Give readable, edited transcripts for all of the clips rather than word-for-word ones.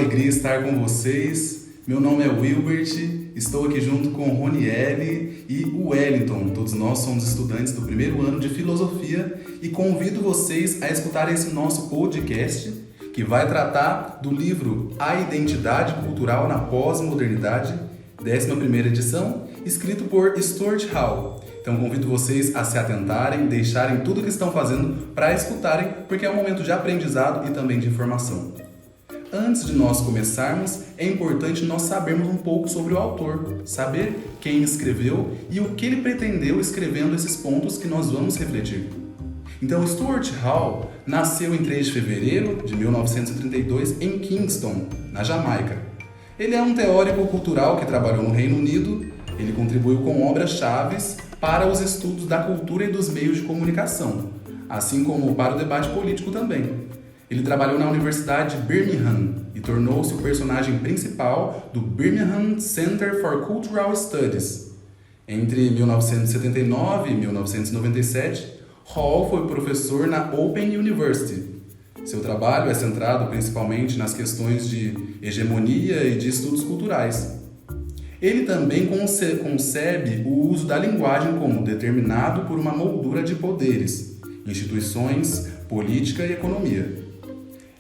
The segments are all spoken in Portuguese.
alegria estar com vocês. Meu nome é Wilbert, estou aqui junto com Roniele e o Wellington. Todos nós somos estudantes do primeiro ano de Filosofia e convido vocês a escutarem esse nosso podcast que vai tratar do livro A Identidade Cultural na Pós-Modernidade, 11ª edição, escrito por Stuart Hall. Então convido vocês a se atentarem, deixarem tudo o que estão fazendo para escutarem, porque é um momento de aprendizado e também de informação. Antes de nós começarmos, é importante nós sabermos um pouco sobre o autor, saber quem escreveu e o que ele pretendeu escrevendo esses pontos que nós vamos refletir. Então, Stuart Hall nasceu em 3 de fevereiro de 1932 em Kingston, na Jamaica. Ele é um teórico cultural que trabalhou no Reino Unido. Ele contribuiu com obras-chave para os estudos da cultura e dos meios de comunicação, assim como para o debate político também. Ele trabalhou na Universidade de Birmingham e tornou-se o personagem principal do Birmingham Center for Cultural Studies. Entre 1979 e 1997, Hall foi professor na Open University. Seu trabalho é centrado principalmente nas questões de hegemonia e de estudos culturais. Ele também concebe o uso da linguagem como determinado por uma moldura de poderes, instituições, política e economia.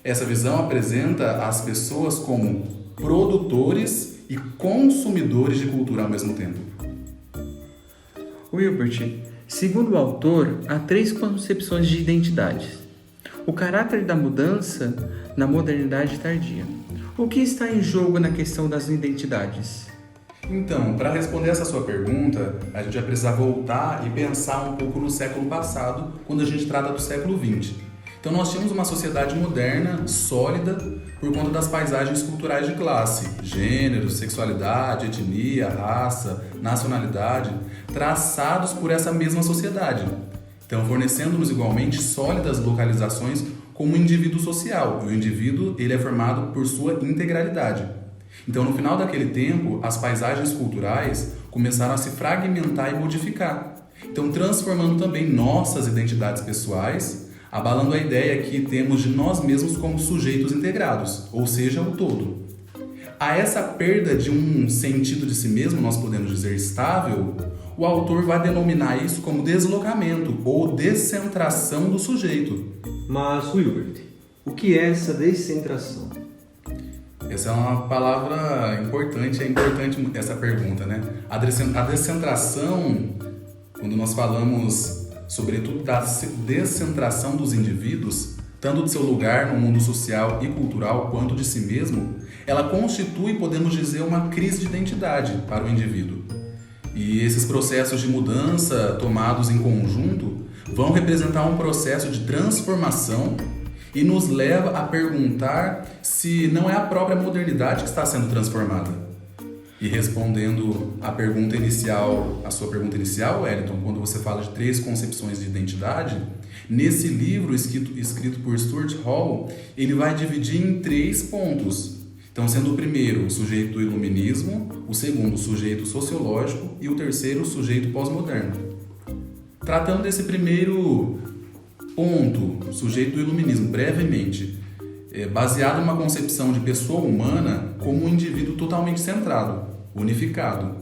Essa visão apresenta as pessoas como produtores e consumidores de cultura ao mesmo tempo. Wilbert, segundo o autor, há 3 concepções de identidades. O caráter da mudança na modernidade tardia. O que está em jogo na questão das identidades? Então, para responder essa sua pergunta, a gente vai precisar voltar e pensar um pouco no século passado, quando a gente trata do século XX. Então nós tínhamos uma sociedade moderna, sólida, por conta das paisagens culturais de classe, gênero, sexualidade, etnia, raça, nacionalidade, traçados por essa mesma sociedade. Então fornecendo-nos igualmente sólidas localizações como um indivíduo social, e o indivíduo ele é formado por sua integralidade. Então no final daquele tempo, as paisagens culturais começaram a se fragmentar e modificar, então transformando também nossas identidades pessoais, abalando a ideia que temos de nós mesmos como sujeitos integrados, ou seja, o todo. A essa perda de um sentido de si mesmo, nós podemos dizer estável, o autor vai denominar isso como deslocamento ou descentração do sujeito. Mas, Wilbert, o que é essa descentração? Essa é uma palavra importante, é importante essa pergunta, né? A descentração, quando nós falamos sobretudo da descentração dos indivíduos, tanto de seu lugar no mundo social e cultural quanto de si mesmo, ela constitui, podemos dizer, uma crise de identidade para o indivíduo. E esses processos de mudança tomados em conjunto vão representar um processo de transformação e nos leva a perguntar se não é a própria modernidade que está sendo transformada. E respondendo à pergunta inicial, a sua pergunta inicial, Wellington, quando você fala de 3 concepções de identidade, nesse livro escrito por Stuart Hall, ele vai dividir em 3 pontos. Então, sendo o primeiro o sujeito do iluminismo, o segundo o sujeito sociológico e o terceiro o sujeito pós-moderno. Tratando desse primeiro ponto, sujeito do iluminismo, brevemente, baseado numa concepção de pessoa humana como um indivíduo totalmente centrado, unificado,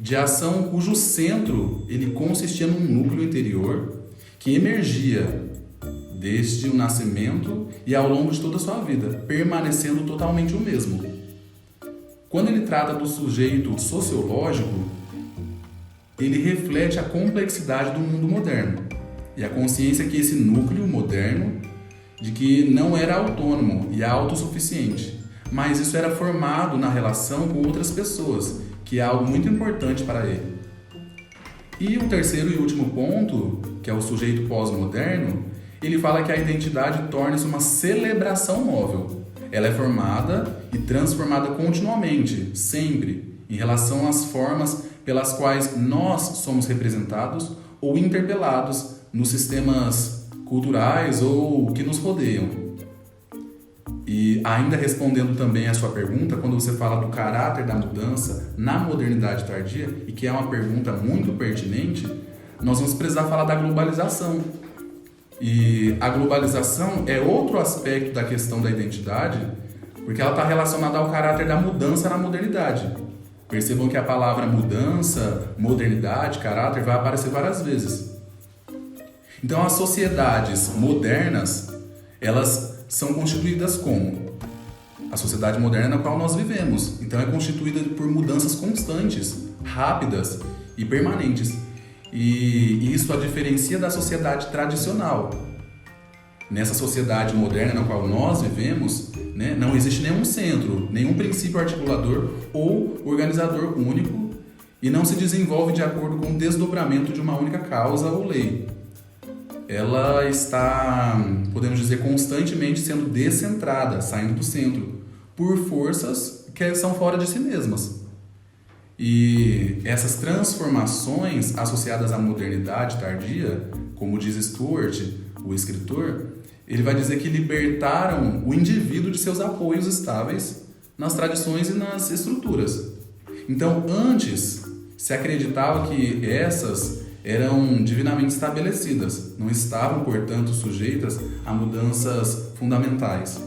de ação cujo centro ele consistia num núcleo interior que emergia desde o nascimento e ao longo de toda a sua vida, permanecendo totalmente o mesmo. Quando ele trata do sujeito sociológico, ele reflete a complexidade do mundo moderno e a consciência que esse núcleo moderno de que não era autônomo e autossuficiente, mas isso era formado na relação com outras pessoas, que é algo muito importante para ele. E o terceiro e último ponto, que é o sujeito pós-moderno, ele fala que a identidade torna-se uma celebração móvel. Ela é formada e transformada continuamente, sempre, em relação às formas pelas quais nós somos representados ou interpelados nos sistemas culturais ou que nos rodeiam. E ainda respondendo também a sua pergunta, quando você fala do caráter da mudança na modernidade tardia, e que é uma pergunta muito pertinente, nós vamos precisar falar da globalização. E a globalização é outro aspecto da questão da identidade, porque ela está relacionada ao caráter da mudança na modernidade. Percebam que a palavra mudança, modernidade, caráter vai aparecer várias vezes. Então, as sociedades modernas, elas são constituídas como? A sociedade moderna na qual nós vivemos. Então, é constituída por mudanças constantes, rápidas e permanentes. E isso a diferencia da sociedade tradicional. Nessa sociedade moderna na qual nós vivemos, né, não existe nenhum centro, nenhum princípio articulador ou organizador único e não se desenvolve de acordo com o desdobramento de uma única causa ou lei. Ela está, podemos dizer, constantemente sendo descentrada, saindo do centro, por forças que são fora de si mesmas. E essas transformações associadas à modernidade tardia, como diz Stuart, o escritor, ele vai dizer que libertaram o indivíduo de seus apoios estáveis nas tradições e nas estruturas. Então, antes, se acreditava que essas eram divinamente estabelecidas, não estavam, portanto, sujeitas a mudanças fundamentais.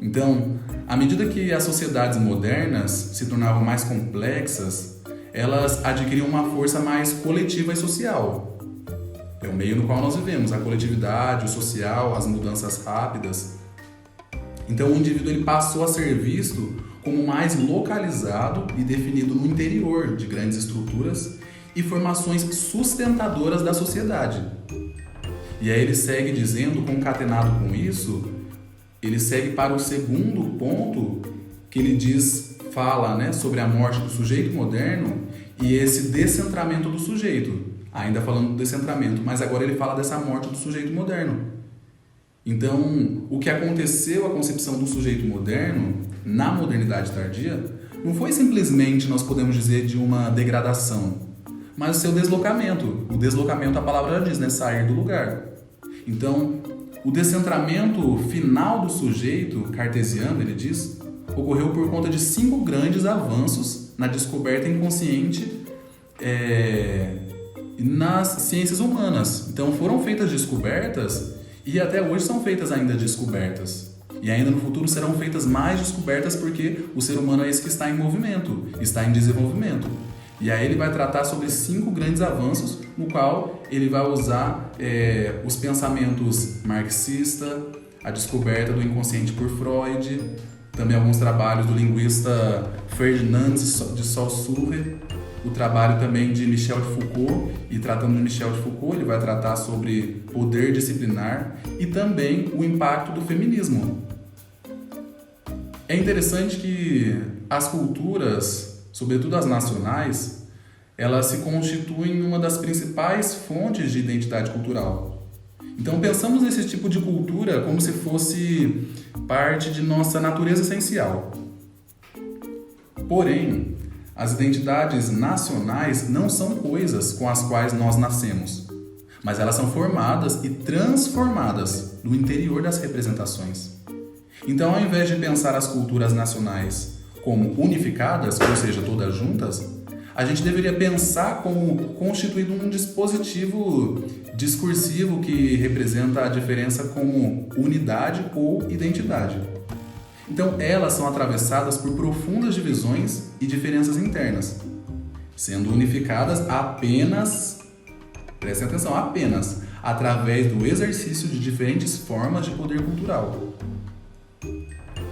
Então, à medida que as sociedades modernas se tornavam mais complexas, elas adquiriam uma força mais coletiva e social. É o meio no qual nós vivemos, a coletividade, o social, as mudanças rápidas. Então, o indivíduo ele passou a ser visto como mais localizado e definido no interior de grandes estruturas e formações sustentadoras da sociedade. E aí ele segue dizendo, concatenado com isso, ele segue para o segundo ponto que ele fala, né, sobre a morte do sujeito moderno e esse descentramento do sujeito. Ainda falando do descentramento, mas agora ele fala dessa morte do sujeito moderno. Então, o que aconteceu, a concepção do sujeito moderno na modernidade tardia, não foi simplesmente, nós podemos dizer, de uma degradação, mas o seu deslocamento. O deslocamento, a palavra já diz, né? Sair do lugar. Então, o descentramento final do sujeito cartesiano, ele diz, ocorreu por conta de 5 grandes avanços na descoberta inconsciente nas ciências humanas. Então, foram feitas descobertas e até hoje são feitas ainda descobertas. E ainda no futuro serão feitas mais descobertas porque o ser humano é esse que está em movimento, está em desenvolvimento. E aí ele vai tratar sobre 5 grandes avanços, no qual ele vai usar os pensamentos marxista, a descoberta do inconsciente por Freud, também alguns trabalhos do linguista Ferdinand de Saussure, o trabalho também de Michel de Foucault, e tratando de Michel de Foucault, ele vai tratar sobre poder disciplinar e também o impacto do feminismo. É interessante que as culturas, sobretudo as nacionais, elas se constituem uma das principais fontes de identidade cultural. Então pensamos nesse tipo de cultura como se fosse parte de nossa natureza essencial. Porém, as identidades nacionais não são coisas com as quais nós nascemos, mas elas são formadas e transformadas no interior das representações. Então, ao invés de pensar as culturas nacionais como unificadas, ou seja, todas juntas, a gente deveria pensar como constituído um dispositivo discursivo que representa a diferença como unidade ou identidade. Então, elas são atravessadas por profundas divisões e diferenças internas, sendo unificadas apenas, prestem atenção, apenas através do exercício de diferentes formas de poder cultural.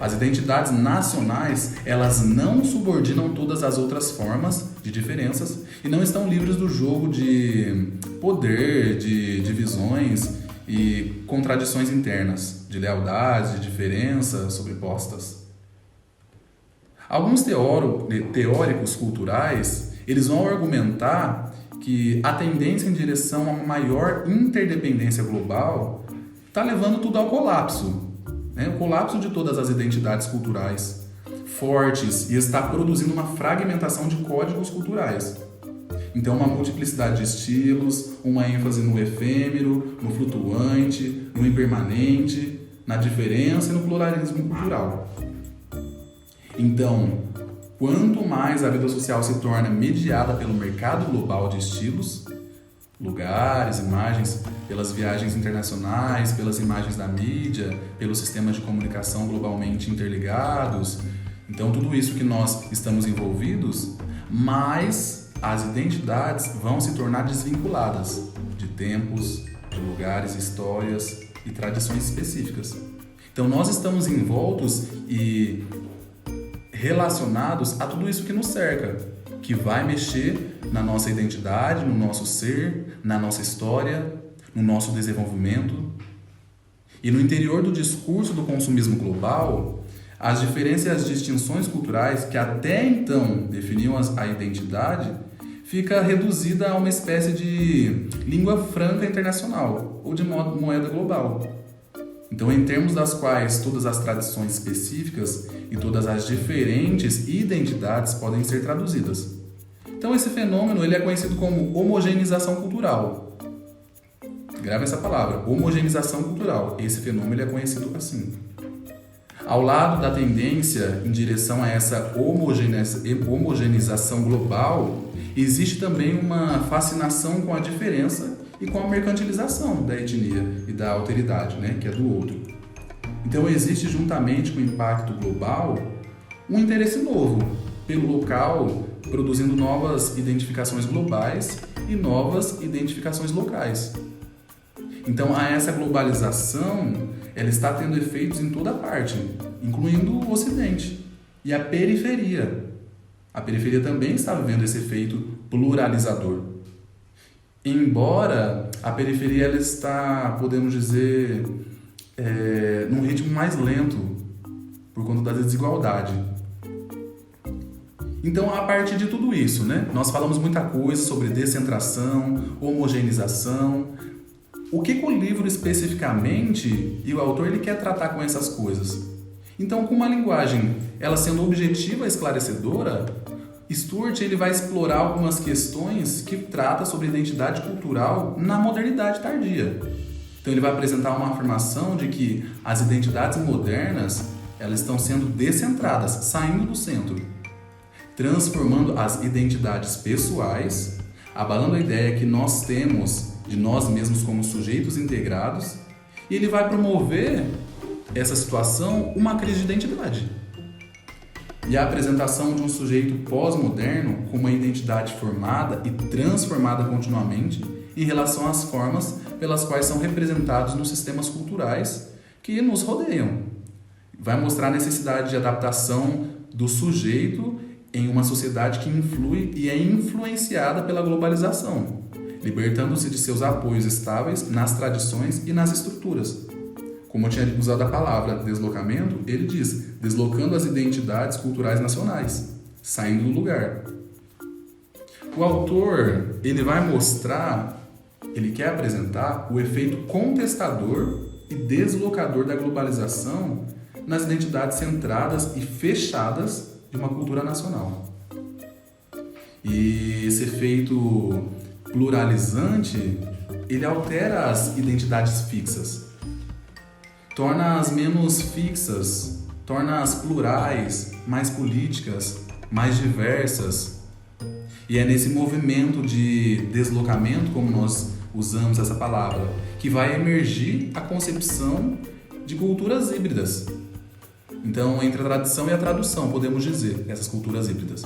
As identidades nacionais, elas não subordinam todas as outras formas de diferenças e não estão livres do jogo de poder, de divisões e contradições internas, de lealdades, de diferenças sobrepostas. Alguns teóricos culturais, eles vão argumentar que a tendência em direção a uma maior interdependência global está levando tudo ao colapso. O colapso de todas as identidades culturais fortes e está produzindo uma fragmentação de códigos culturais. Então, uma multiplicidade de estilos, uma ênfase no efêmero, no flutuante, no impermanente, na diferença e no pluralismo cultural. Então, quanto mais a vida social se torna mediada pelo mercado global de estilos, lugares, imagens, pelas viagens internacionais, pelas imagens da mídia, pelos sistemas de comunicação globalmente interligados. Então, tudo isso que nós estamos envolvidos, mas as identidades vão se tornar desvinculadas de tempos, de lugares, histórias e tradições específicas. Então, nós estamos envoltos e relacionados a tudo isso que nos cerca, que vai mexer na nossa identidade, no nosso ser, na nossa história, no nosso desenvolvimento. E no interior do discurso do consumismo global, as diferenças e as distinções culturais que até então definiam a identidade fica reduzida a uma espécie de língua franca internacional ou de moeda global. Então, em termos das quais todas as tradições específicas e todas as diferentes identidades podem ser traduzidas. Então, esse fenômeno ele é conhecido como homogeneização cultural. Grave essa palavra, homogeneização cultural. Esse fenômeno ele é conhecido assim. Ao lado da tendência em direção a essa homogeneização global, existe também uma fascinação com a diferença e com a mercantilização da etnia e da alteridade, né, que é do outro. Então existe, juntamente com o impacto global, um interesse novo pelo local, produzindo novas identificações globais e novas identificações locais. Então essa globalização ela está tendo efeitos em toda parte, incluindo o Ocidente e a periferia. A periferia também está vivendo esse efeito pluralizador. Embora a periferia ela está, podemos dizer, num ritmo mais lento, por conta da desigualdade. Então, a partir de tudo isso, né, nós falamos muita coisa sobre descentração, homogeneização. O que o livro especificamente e o autor ele quer tratar com essas coisas? Então, com uma linguagem ela sendo objetiva e esclarecedora, Stewart ele vai explorar algumas questões que trata sobre identidade cultural na modernidade tardia. Então ele vai apresentar uma afirmação de que as identidades modernas elas estão sendo descentradas, saindo do centro, transformando as identidades pessoais, abalando a ideia que nós temos de nós mesmos como sujeitos integrados, e ele vai promover essa situação uma crise de identidade. E a apresentação de um sujeito pós-moderno com uma identidade formada e transformada continuamente em relação às formas pelas quais são representados nos sistemas culturais que nos rodeiam. Vai mostrar a necessidade de adaptação do sujeito em uma sociedade que influi e é influenciada pela globalização, libertando-se de seus apoios estáveis nas tradições e nas estruturas. Como eu tinha usado a palavra deslocamento, ele diz, deslocando as identidades culturais nacionais, saindo do lugar. O autor, ele vai mostrar, ele quer apresentar o efeito contestador e deslocador da globalização nas identidades centradas e fechadas de uma cultura nacional. E esse efeito pluralizante, ele altera as identidades fixas, torna-as menos fixas, torna-as plurais, mais políticas, mais diversas. E é nesse movimento de deslocamento, como nós usamos essa palavra, que vai emergir a concepção de culturas híbridas. Então, entre a tradição e a tradução, podemos dizer, essas culturas híbridas,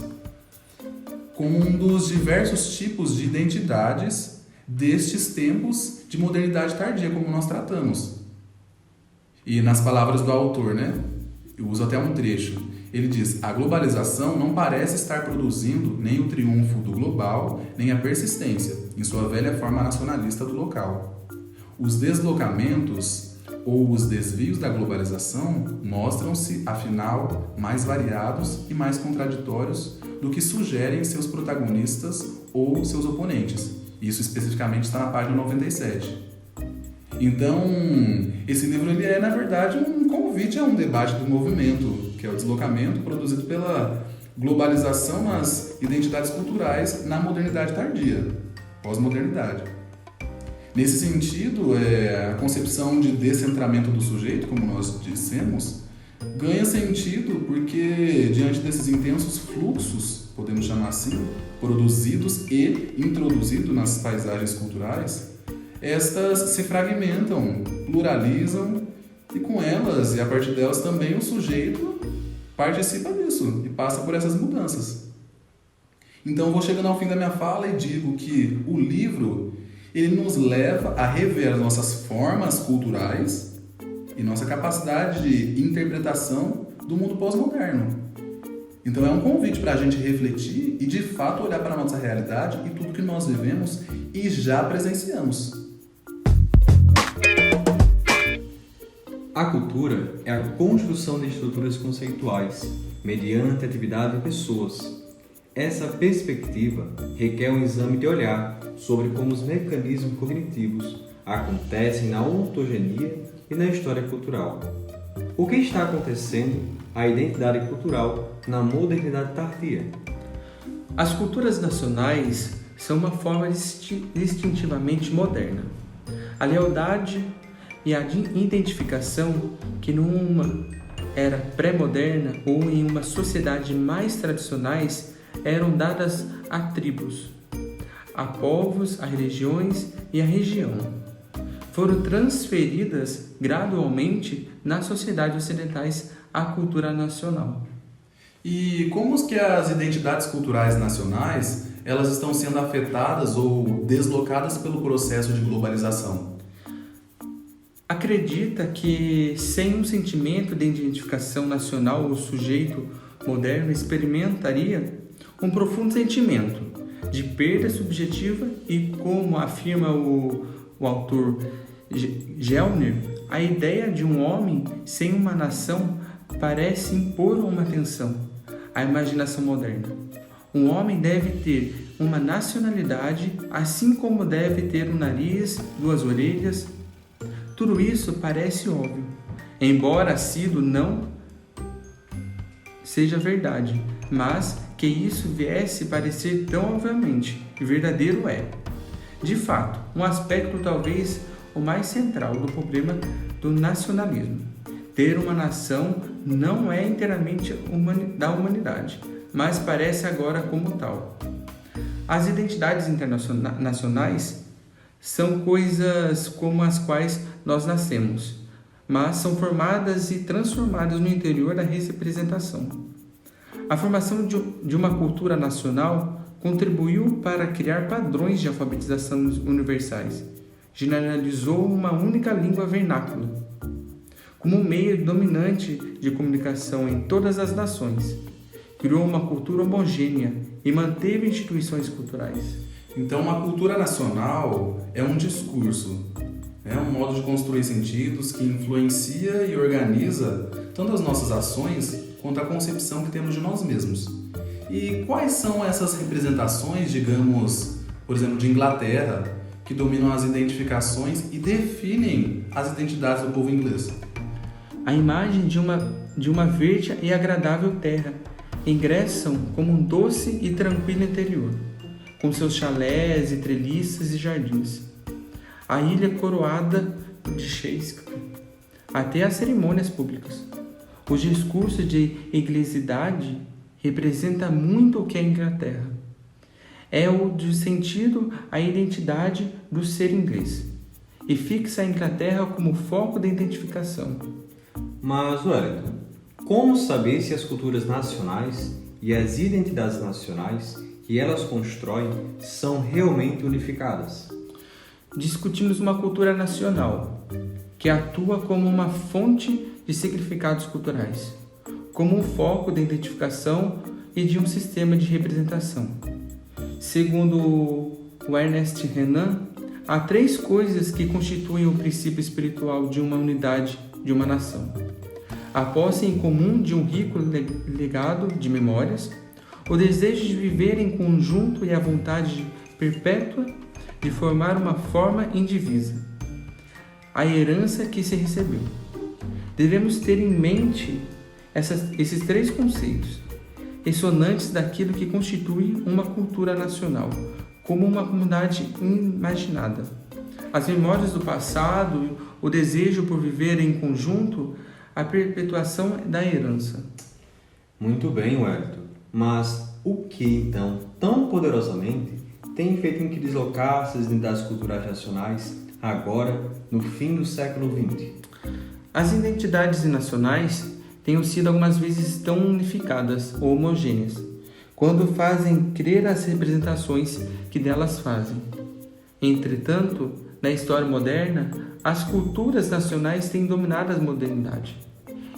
como um dos diversos tipos de identidades destes tempos de modernidade tardia, como nós tratamos. E nas palavras do autor, né? Eu uso até um trecho. Ele diz, a globalização não parece estar produzindo nem o triunfo do global, nem a persistência, em sua velha forma nacionalista do local. Os deslocamentos ou os desvios da globalização mostram-se, afinal, mais variados e mais contraditórios do que sugerem seus protagonistas ou seus oponentes. Isso especificamente está na página 97. Então, esse livro ele é, na verdade, um convite a um debate do movimento, que é o deslocamento produzido pela globalização nas identidades culturais na modernidade tardia, pós-modernidade. Nesse sentido, a concepção de descentramento do sujeito, como nós dissemos, Ganha sentido porque, diante desses intensos fluxos, podemos chamar assim, produzidos e introduzidos nas paisagens culturais, estas se fragmentam, pluralizam e com elas e a partir delas também o sujeito participa disso e passa por essas mudanças. Então vou chegando ao fim da minha fala e digo que o livro ele nos leva a rever as nossas formas culturais e nossa capacidade de interpretação do mundo pós-moderno. Então é um convite para a gente refletir e de fato olhar para a nossa realidade e tudo que nós vivemos e já presenciamos. A cultura é a construção de estruturas conceituais, mediante atividade de pessoas. Essa perspectiva requer um exame de olhar sobre como os mecanismos cognitivos acontecem na ontogenia e na história cultural. O que está acontecendo à identidade cultural na modernidade tardia? As culturas nacionais são uma forma distintivamente moderna. A lealdade e a identificação que numa era pré-moderna ou em uma sociedade mais tradicionais eram dadas a tribos, a povos, a religiões e a região. Foram transferidas gradualmente nas sociedades ocidentais à cultura nacional. E como que as identidades culturais nacionais elas estão sendo afetadas ou deslocadas pelo processo de globalização? Acredita que sem um sentimento de identificação nacional o sujeito moderno experimentaria um profundo sentimento de perda subjetiva e, como afirma o autor Gellner, a ideia de um homem sem uma nação parece impor uma tensão à imaginação moderna. Um homem deve ter uma nacionalidade, assim como deve ter um nariz, duas orelhas. Tudo isso parece óbvio, embora sido não seja verdade, mas que isso viesse parecer tão obviamente e verdadeiro é. De fato, um aspecto talvez o mais central do problema do nacionalismo. Ter uma nação não é inteiramente da humanidade, mas parece agora como tal. As identidades internacionais são coisas como as quais nós nascemos, mas são formadas e transformadas no interior da representação. A formação de uma cultura nacional contribuiu para criar padrões de alfabetização universais, generalizou uma única língua vernácula, como meio dominante de comunicação em todas as nações, criou uma cultura homogênea e manteve instituições culturais. Então, uma cultura nacional é um discurso, é um modo de construir sentidos que influencia e organiza tanto as nossas ações quanto a concepção que temos de nós mesmos. E quais são essas representações, digamos, por exemplo, de Inglaterra, que dominam as identificações e definem as identidades do povo inglês? A imagem de uma verde e agradável terra ingressam como um doce e tranquilo interior, com seus chalés e treliças e jardins. A ilha coroada de Shakespeare, até as cerimônias públicas. O discurso de inglesidade representa muito o que é a Inglaterra. É o de sentido a identidade do ser inglês e fixa a Inglaterra como foco da identificação. Mas, Wellington, como saber se as culturas nacionais e as identidades nacionais que elas constroem são realmente unificadas? Discutimos uma cultura nacional que atua como uma fonte de significados culturais, como um foco de identificação e de um sistema de representação. Segundo o Ernest Renan, há 3 coisas que constituem o princípio espiritual de uma unidade de uma nação: a posse em comum de um rico legado de memórias, o desejo de viver em conjunto e a vontade perpétua de formar uma forma indivisa, a herança que se recebeu. Devemos ter em mente esses 3 conceitos, ressonantes daquilo que constitui uma cultura nacional, como uma comunidade imaginada. As memórias do passado, o desejo por viver em conjunto, a perpetuação da herança. Muito bem, Wellington. Mas o que, então, tão poderosamente, tem feito com que deslocasse as identidades culturais nacionais agora, no fim do século XX? As identidades nacionais têm sido algumas vezes tão unificadas ou homogêneas, quando fazem crer as representações que delas fazem. Entretanto, na história moderna, as culturas nacionais têm dominado a modernidade,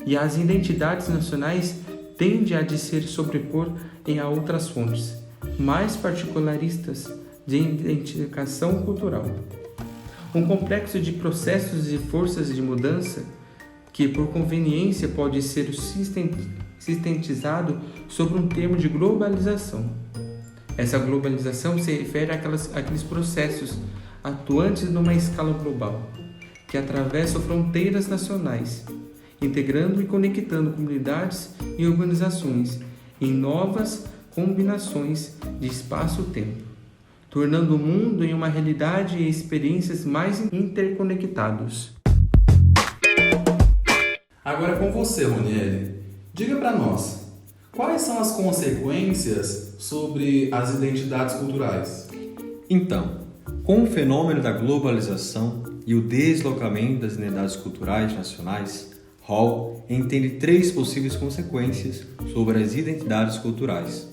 e as identidades nacionais tendem a se sobrepor a outras fontes, mais particularistas de identificação cultural. Um complexo de processos e forças de mudança que, por conveniência, pode ser sintetizado sobre um termo de globalização. Essa globalização se refere àqueles processos atuantes numa escala global, que atravessam fronteiras nacionais, integrando e conectando comunidades e organizações em novas combinações de espaço-tempo, tornando o mundo em uma realidade e experiências mais interconectados. Agora é com você, Ronieli. Diga para nós, quais são as consequências sobre as identidades culturais? Então, com o fenômeno da globalização e o deslocamento das identidades culturais nacionais, Hall entende 3 possíveis consequências sobre as identidades culturais.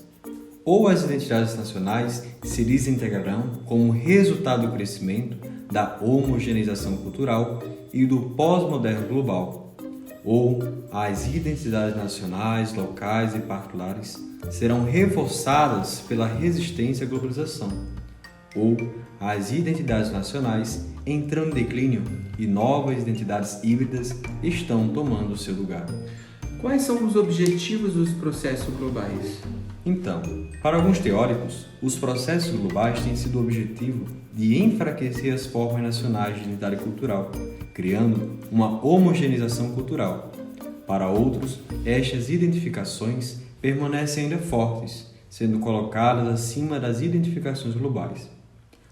Ou as identidades nacionais se desintegrarão como resultado do crescimento, da homogeneização cultural e do pós-moderno global, ou as identidades nacionais, locais e particulares serão reforçadas pela resistência à globalização, ou as identidades nacionais entram em declínio e novas identidades híbridas estão tomando seu lugar. Quais são os objetivos dos processos globais? Então, para alguns teóricos, os processos globais têm sido o objetivo de enfraquecer as formas nacionais de identidade cultural, criando uma homogeneização cultural. Para outros, estas identificações permanecem ainda fortes, sendo colocadas acima das identificações globais.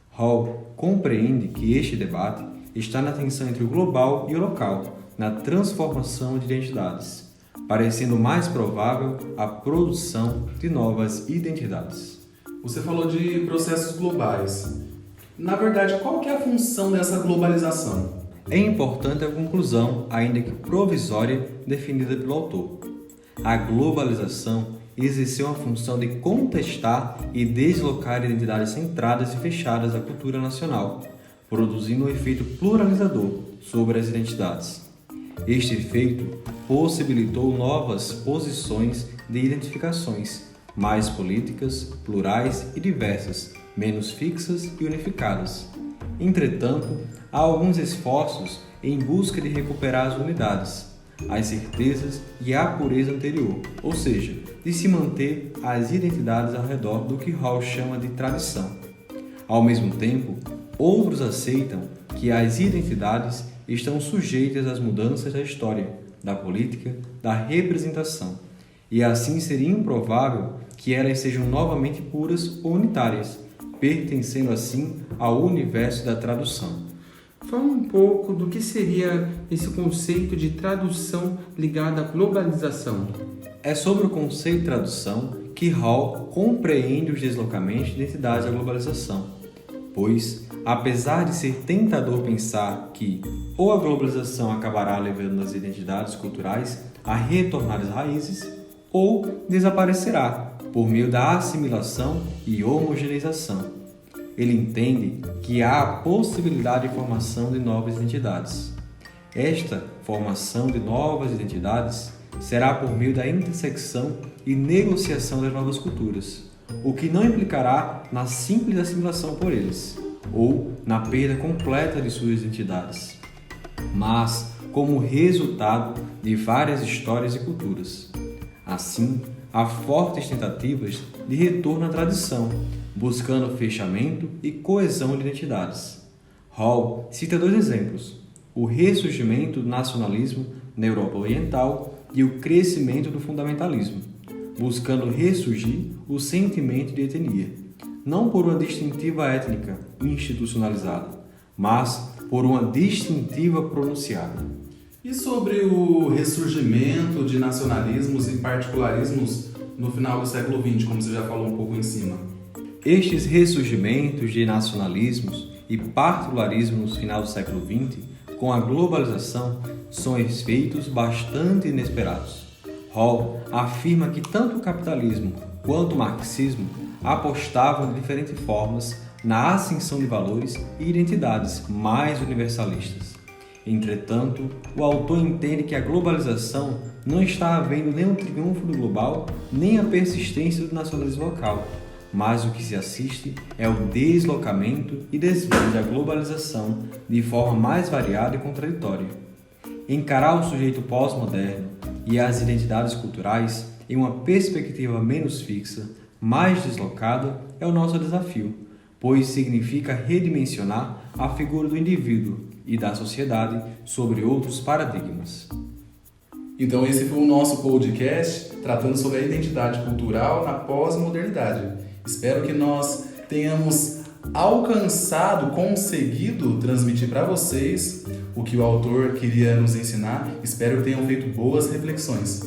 Hall compreende que este debate está na tensão entre o global e o local, na transformação de identidades, parecendo mais provável a produção de novas identidades. Você falou de processos globais. Na verdade, qual que é a função dessa globalização? É importante a conclusão, ainda que provisória, definida pelo autor. A globalização exerceu a função de contestar e deslocar identidades centradas e fechadas da cultura nacional, produzindo um efeito pluralizador sobre as identidades. Este efeito possibilitou novas posições de identificações, mais políticas, plurais e diversas, menos fixas e unificadas. Entretanto, há alguns esforços em busca de recuperar as unidades, as certezas e a pureza anterior, ou seja, de se manter as identidades ao redor do que Hall chama de tradição. Ao mesmo tempo, outros aceitam que as identidades estão sujeitas às mudanças da história, da política, da representação, e assim seria improvável que elas sejam novamente puras ou unitárias, pertencendo assim ao universo da tradução. Fala um pouco do que seria esse conceito de tradução ligado à globalização. É sobre o conceito de tradução que Hall compreende os deslocamentos de identidades da globalização, pois, apesar de ser tentador pensar que ou a globalização acabará levando as identidades culturais a retornar às raízes, ou desaparecerá por meio da assimilação e homogeneização. Ele entende que há a possibilidade de formação de novas identidades. Esta formação de novas identidades será por meio da intersecção e negociação das novas culturas, o que não implicará na simples assimilação por eles, ou na perda completa de suas identidades, mas como resultado de várias histórias e culturas. Assim, há fortes tentativas de retorno à tradição, buscando fechamento e coesão de identidades. Hall cita 2 exemplos: o ressurgimento do nacionalismo na Europa Oriental e o crescimento do fundamentalismo, buscando ressurgir o sentimento de etnia, não por uma distintiva étnica institucionalizada, mas por uma distintiva pronunciada. E sobre o ressurgimento de nacionalismos e particularismos no final do século XX, como você já falou um pouco em cima? Estes ressurgimentos de nacionalismos e particularismos no final do século XX, com a globalização, são efeitos bastante inesperados. Hall afirma que tanto o capitalismo quanto o marxismo apostavam de diferentes formas na ascensão de valores e identidades mais universalistas. Entretanto, o autor entende que a globalização não está havendo nem um triunfo do global, nem a persistência do nacionalismo local, mas o que se assiste é o deslocamento e desvio da globalização de forma mais variada e contraditória. Encarar o sujeito pós-moderno e as identidades culturais em uma perspectiva menos fixa, mais deslocada, é o nosso desafio, pois significa redimensionar a figura do indivíduo e da sociedade sobre outros paradigmas. Então esse foi o nosso podcast tratando sobre a identidade cultural na pós-modernidade. Espero que nós tenhamos alcançado, conseguido transmitir para vocês o que o autor queria nos ensinar. Espero que tenham feito boas reflexões.